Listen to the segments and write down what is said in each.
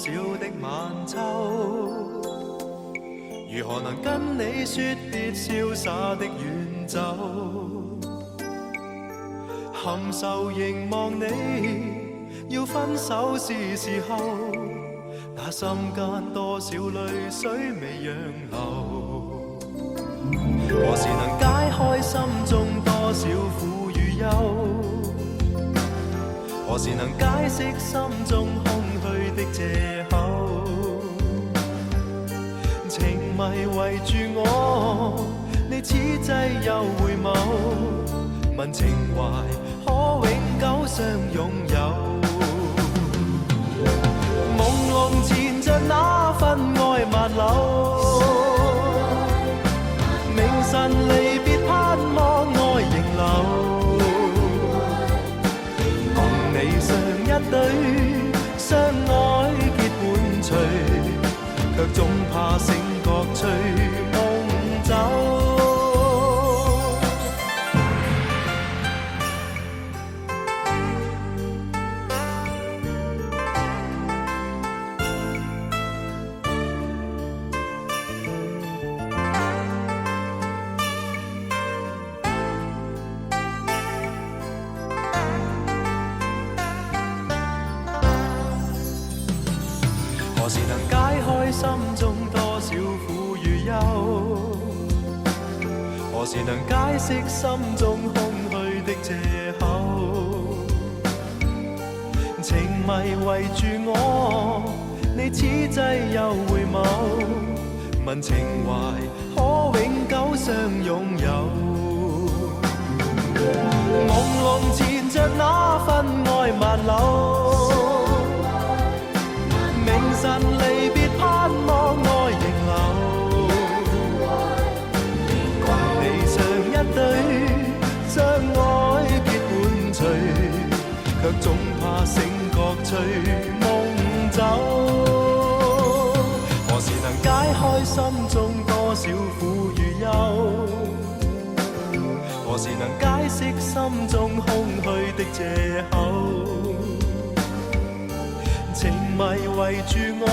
少的晚秋，如何能跟你說別瀟灑的遠走？含愁凝望你，要分手是時候，那心間多少淚水未讓流？何時能解開心中多少苦與憂？何時能解釋心中空虛的藉口？情迷圍住我，你此際又回眸，問情懷可永久相擁有？朦朧纏着那份愛萬縷，明晨離別盼望愛仍留。上一對相愛結伴隨，卻總怕醒覺隨夢走。何時能解開心中多少苦與憂？何時能解釋心中空虛的藉口？情迷圍住我，你此際又回眸，問情懷可永久相擁有？朦朧纏着那份愛萬縷，明晨離別盼望愛仍留，共你上一對相愛結伴隨，卻總怕醒覺隨夢走。何時能解開心中多少苦與憂？何時能解釋心中空虛的藉口？情迷圍住我，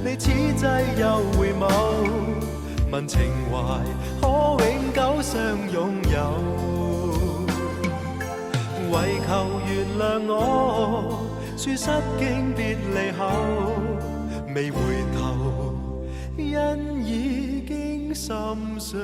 你此際又回眸，問情懷可永久相擁有？為求原諒我，說失經別離後，未回頭，因已經心傷。